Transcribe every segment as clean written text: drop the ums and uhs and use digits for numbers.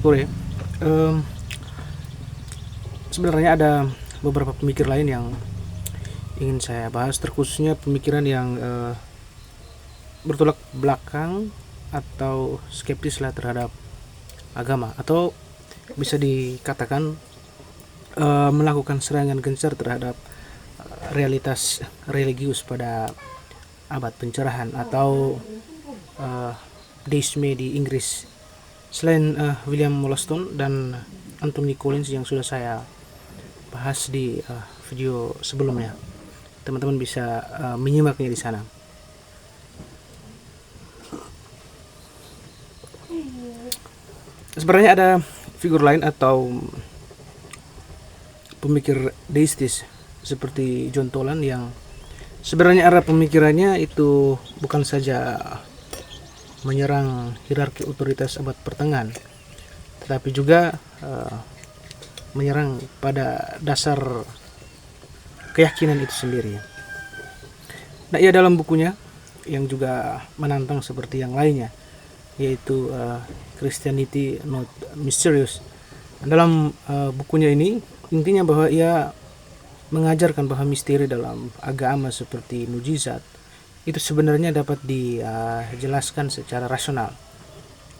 Skore. Em, Sebenarnya ada beberapa pemikir lain yang ingin saya bahas, terkhususnya pemikiran yang bertolak belakang atau skeptis lah terhadap agama, atau bisa dikatakan melakukan serangan gencar terhadap realitas religius pada abad pencerahan atau deisme di Inggris. Selain William Wollaston dan Anthony Collins yang sudah saya bahas di video sebelumnya, teman-teman bisa menyimaknya di sana. Sebenarnya ada figur lain atau pemikir deistis seperti John Toland yang sebenarnya arah pemikirannya itu bukan saja menyerang hierarki otoritas abad pertengahan, tetapi juga menyerang pada dasar keyakinan itu sendiri. Nah, ia dalam bukunya yang juga menantang seperti yang lainnya, yaitu Christianity Not Mysterious. Dalam bukunya ini intinya bahwa ia mengajarkan bahwa misteri dalam agama seperti mujizat itu sebenarnya dapat dijelaskan secara rasional.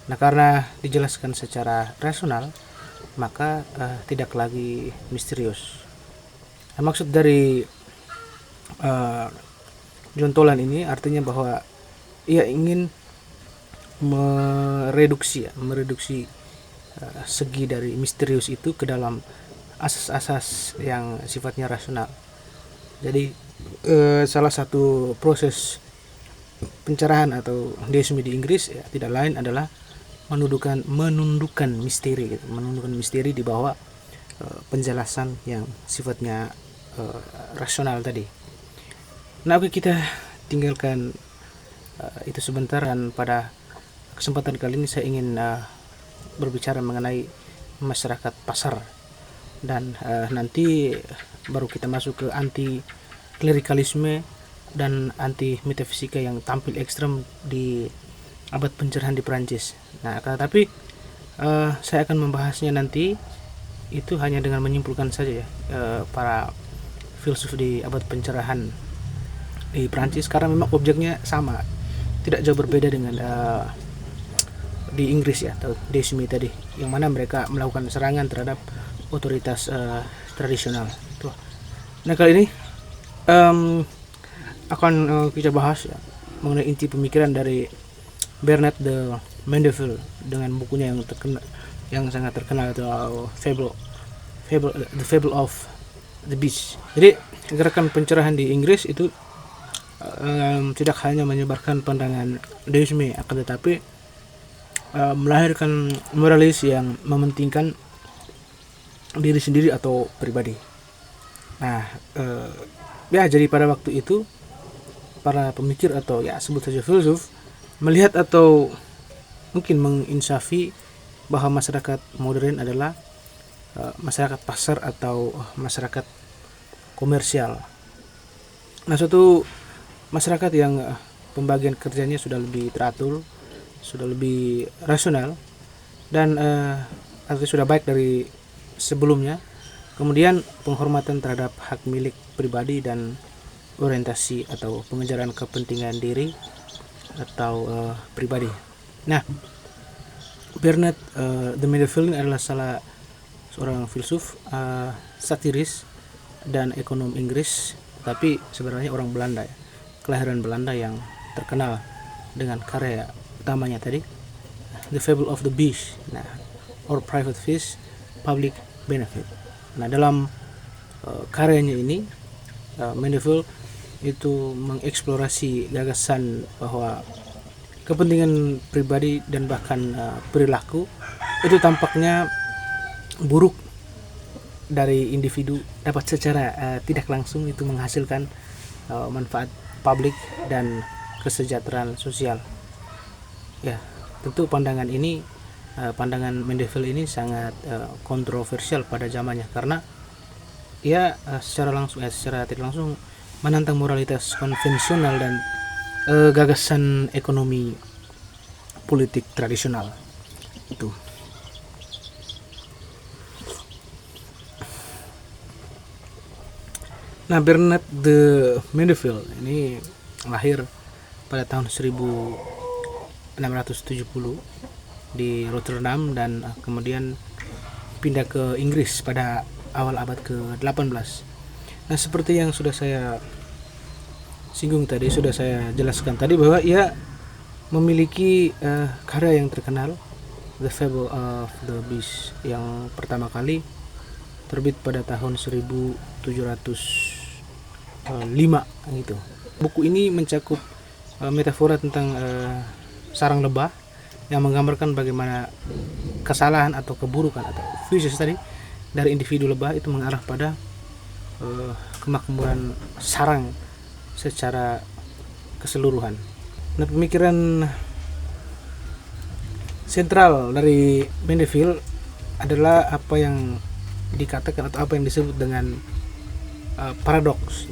Nah, karena dijelaskan secara rasional, maka tidak lagi misterius. Nah, maksud dari John Toland ini artinya bahwa ia ingin mereduksi segi dari misterius itu ke dalam asas-asas yang sifatnya rasional. Jadi salah satu proses pencerahan atau deisme di Inggris ya tidak lain adalah menundukkan misteri di bawah penjelasan yang sifatnya rasional tadi. Nah, oke, kita tinggalkan itu sebentar, dan pada kesempatan kali ini saya ingin berbicara mengenai masyarakat pasar, dan nanti baru kita masuk ke anti klerikalisme dan anti metafisika yang tampil ekstrem di abad pencerahan di Prancis. Nah, tetapi saya akan membahasnya nanti itu hanya dengan menyimpulkan saja ya para filsuf di abad pencerahan di Prancis, karena memang objeknya sama, tidak jauh berbeda dengan di Inggris ya, atau deisme tadi, yang mana mereka melakukan serangan terhadap otoritas tradisional. Tuh. Nah, kali ini akan kita bahas ya, mengenai inti pemikiran dari Bernard de Mandeville dengan bukunya yang terkenal, yang sangat terkenal, atau The Fable of the Beast. Jadi gerakan pencerahan di Inggris itu tidak hanya menyebarkan pandangan deisme, akan tetapi melahirkan moralis yang mementingkan diri sendiri atau pribadi. Nah, ya jadi pada waktu itu para pemikir atau ya sebut saja filsuf melihat atau mungkin menginsafi bahwa masyarakat modern adalah masyarakat pasar atau masyarakat komersial. Nah, suatu masyarakat yang pembagian kerjanya sudah lebih teratur, sudah lebih rasional, dan artinya sudah baik dari sebelumnya. Kemudian penghormatan terhadap hak milik pribadi dan orientasi atau pengejaran kepentingan diri atau pribadi. Nah, Bernard de Mandeville adalah salah seorang filsuf, satiris dan ekonom Inggris, tapi sebenarnya orang Belanda ya, kelahiran Belanda, yang terkenal dengan karya utamanya tadi, The Fable of the Beast, nah, or Private Fish, Public Benefit. Nah, dalam karyanya ini Mandeville itu mengeksplorasi gagasan bahwa kepentingan pribadi dan bahkan perilaku itu tampaknya buruk dari individu dapat secara tidak langsung itu menghasilkan manfaat publik dan kesejahteraan sosial. Ya, tentu pandangan ini, pandangan Mandeville ini sangat kontroversial pada zamannya, karena ia secara langsung secara tidak langsung menantang moralitas konvensional dan gagasan ekonomi politik tradisional itu. Nah, Bernard de Mendeville ini lahir pada tahun 1670 di Rotterdam dan kemudian pindah ke Inggris pada awal abad ke-18. Nah, seperti yang sudah saya singgung tadi, sudah saya jelaskan tadi bahwa ia memiliki karya yang terkenal, The Fable of the Beast, yang pertama kali terbit pada tahun 1705 gitu. Buku ini mencakup metafora tentang sarang lebah yang menggambarkan bagaimana kesalahan atau keburukan atau vices tadi dari individu lebah itu mengarah pada kemakmuran sarang secara keseluruhan. Nah, pemikiran sentral dari Mendeville adalah apa yang dikatakan atau apa yang disebut dengan paradoks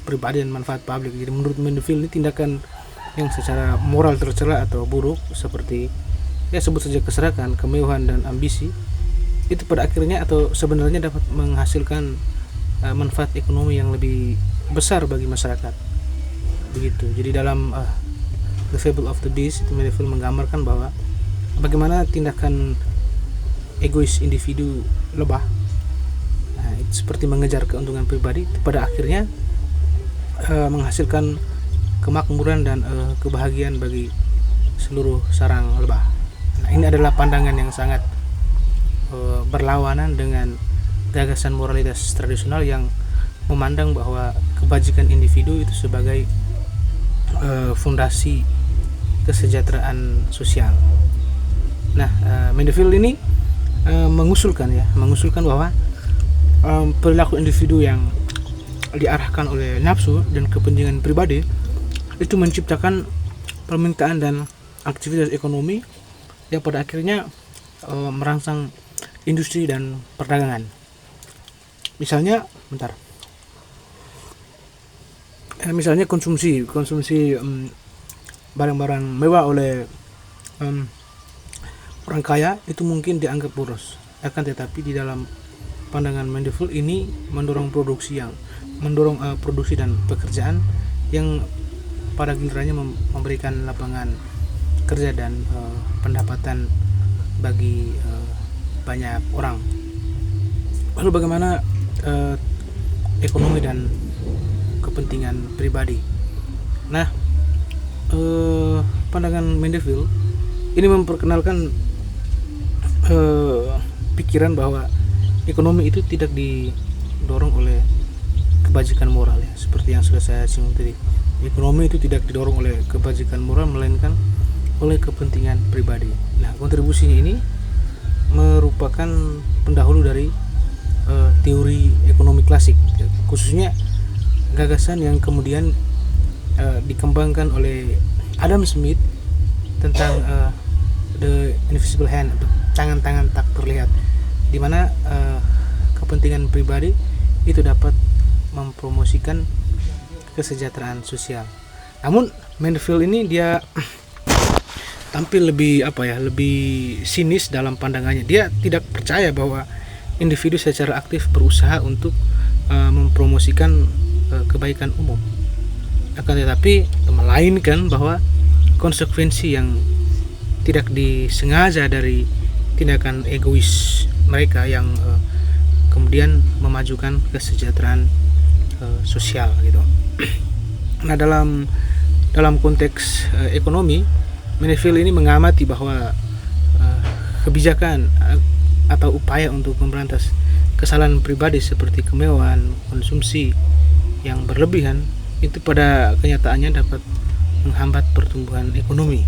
pribadi dan manfaat publik. Jadi menurut Mendeville ini tindakan yang secara moral tercela atau buruk seperti sebut saja keserakahan, kemewahan dan ambisi itu pada akhirnya atau sebenarnya dapat menghasilkan manfaat ekonomi yang lebih besar bagi masyarakat. Begitu. Jadi dalam The Fable of the Beast itu Mendeville menggambarkan bahwa bagaimana tindakan egois individu lebah itu seperti mengejar keuntungan pribadi pada akhirnya menghasilkan kemakmuran dan kebahagiaan bagi seluruh sarang lebah. Nah, ini adalah pandangan yang sangat berlawanan dengan gagasan moralitas tradisional yang memandang bahwa kebajikan individu itu sebagai fondasi kesejahteraan sosial. Nah, Mendeville ini mengusulkan bahwa perilaku individu yang diarahkan oleh nafsu dan kepentingan pribadi itu menciptakan permintaan dan aktivitas ekonomi yang pada akhirnya merangsang industri dan perdagangan. Misalnya konsumsi barang-barang mewah oleh orang kaya itu mungkin dianggap boros. Akan tetapi di dalam pandangan Mendeville ini mendorong produksi dan pekerjaan yang pada gilirannya memberikan lapangan kerja dan pendapatan bagi banyak orang. Lalu bagaimana ekonomi dan kepentingan pribadi? Nah, pandangan Mendeville ini memperkenalkan pikiran bahwa ekonomi itu tidak didorong oleh kebajikan moral, ya, seperti yang sudah saya singgung tadi. Ekonomi itu tidak didorong oleh kebajikan moral melainkan oleh kepentingan pribadi. Nah, kontribusinya ini merupakan pendahulu dari teori ekonomi klasik, khususnya gagasan yang kemudian dikembangkan oleh Adam Smith tentang the invisible hand, tangan-tangan tak terlihat, di mana kepentingan pribadi itu dapat mempromosikan kesejahteraan sosial. Namun Mendeville ini dia tampil lebih sinis dalam pandangannya. Dia tidak percaya bahwa individu secara aktif berusaha untuk mempromosikan kebaikan umum. Akan tetapi melainkan bahwa konsekuensi yang tidak disengaja dari tindakan egois mereka yang kemudian memajukan kesejahteraan sosial gitu. Nah, dalam konteks ekonomi, Mendeville ini mengamati bahwa kebijakan atau upaya untuk memberantas kesalahan pribadi seperti kemewahan, konsumsi yang berlebihan itu pada kenyataannya dapat menghambat pertumbuhan ekonomi,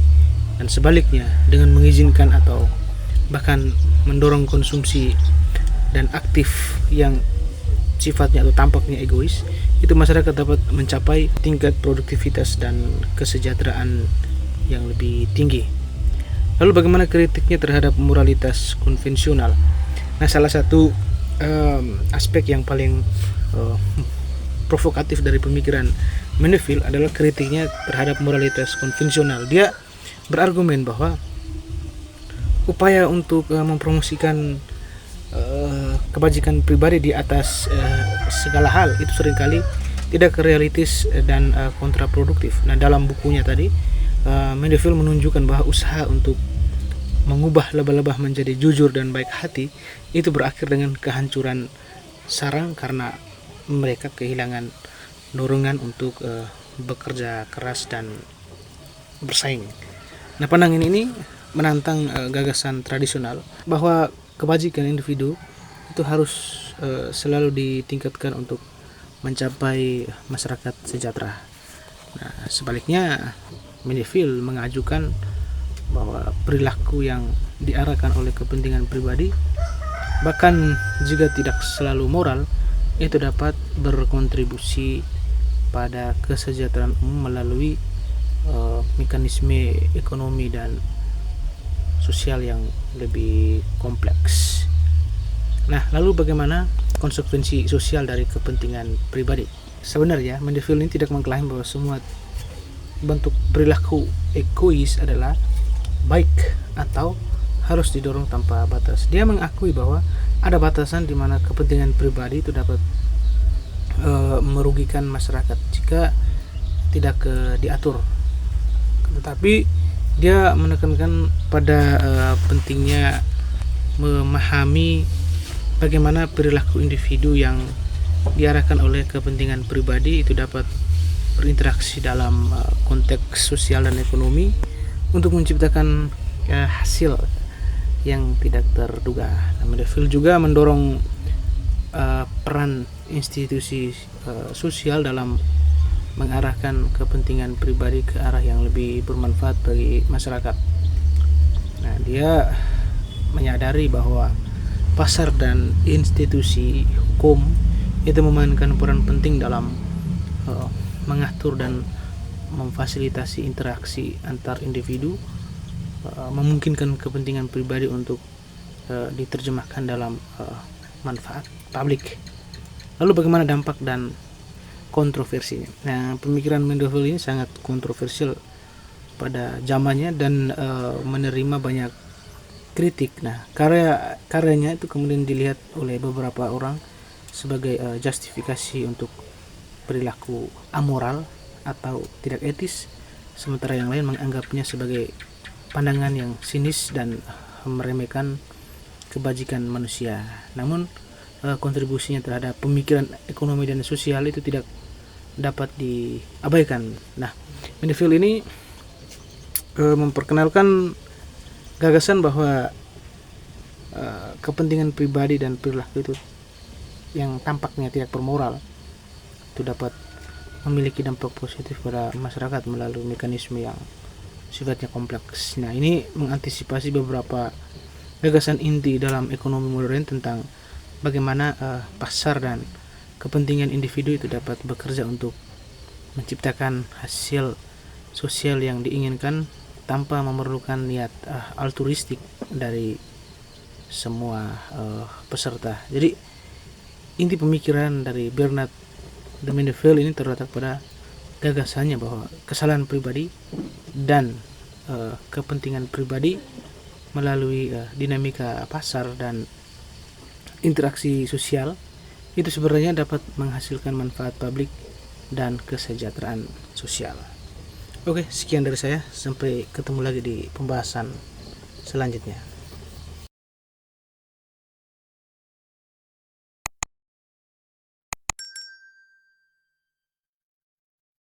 dan sebaliknya dengan mengizinkan atau bahkan mendorong konsumsi dan aktif yang sifatnya atau tampaknya egois, itu masyarakat dapat mencapai tingkat produktivitas dan kesejahteraan yang lebih tinggi. Lalu bagaimana kritiknya terhadap moralitas konvensional? Nah, salah satu aspek yang paling provokatif dari pemikiran Mendeville adalah kritiknya terhadap moralitas konvensional. Dia berargumen bahwa upaya untuk mempromosikan kebajikan pribadi di atas segala hal itu seringkali tidak realistis dan kontraproduktif. Nah, dalam bukunya tadi Mandeville menunjukkan bahwa usaha untuk mengubah lebah-lebah menjadi jujur dan baik hati itu berakhir dengan kehancuran sarang karena mereka kehilangan dorongan untuk bekerja keras dan bersaing. Nah, pandangan ini menantang gagasan tradisional bahwa kebajikan individu itu harus selalu ditingkatkan untuk mencapai masyarakat sejahtera. Nah, sebaliknya Mandeville mengajukan bahwa perilaku yang diarahkan oleh kepentingan pribadi, bahkan jika tidak selalu moral, itu dapat berkontribusi pada kesejahteraan umum melalui mekanisme ekonomi dan sosial yang lebih kompleks. Nah, lalu bagaimana konsekuensi sosial dari kepentingan pribadi? Sebenarnya Mandeville ini tidak mengklaim bahwa semua bentuk perilaku egois adalah baik atau harus didorong tanpa batas. Dia mengakui bahwa ada batasan di mana kepentingan pribadi itu dapat merugikan masyarakat jika tidak diatur. Tetapi dia menekankan pada pentingnya memahami bagaimana perilaku individu yang diarahkan oleh kepentingan pribadi itu dapat berinteraksi dalam konteks sosial dan ekonomi untuk menciptakan hasil yang tidak terduga. Mandeville juga mendorong peran institusi sosial dalam mengarahkan kepentingan pribadi ke arah yang lebih bermanfaat bagi masyarakat. Nah, dia menyadari bahwa pasar dan institusi hukum itu memainkan peran penting dalam mengatur dan memfasilitasi interaksi antar individu, memungkinkan kepentingan pribadi untuk diterjemahkan dalam manfaat publik. Lalu bagaimana dampak dan kontroversinya? Nah, pemikiran Mandeville ini sangat kontroversial pada zamannya dan menerima banyak kritik. Nah, karyanya itu kemudian dilihat oleh beberapa orang sebagai justifikasi untuk perilaku amoral atau tidak etis, sementara yang lain menganggapnya sebagai pandangan yang sinis dan meremehkan kebajikan manusia. Namun kontribusinya terhadap pemikiran ekonomi dan sosial itu tidak dapat diabaikan. Nah, Mandeville ini memperkenalkan gagasan bahwa kepentingan pribadi dan perilaku itu yang tampaknya tidak bermoral itu dapat memiliki dampak positif pada masyarakat melalui mekanisme yang sifatnya kompleks. Nah, ini mengantisipasi beberapa gagasan inti dalam ekonomi modern tentang bagaimana pasar dan kepentingan individu itu dapat bekerja untuk menciptakan hasil sosial yang diinginkan tanpa memerlukan niat altruistik dari semua peserta. Jadi inti pemikiran dari Bernard de Mandeville ini terletak pada gagasannya bahwa kesalahan pribadi dan kepentingan pribadi melalui dinamika pasar dan interaksi sosial itu sebenarnya dapat menghasilkan manfaat publik dan kesejahteraan sosial. Oke, sekian dari saya. Sampai ketemu lagi di pembahasan selanjutnya.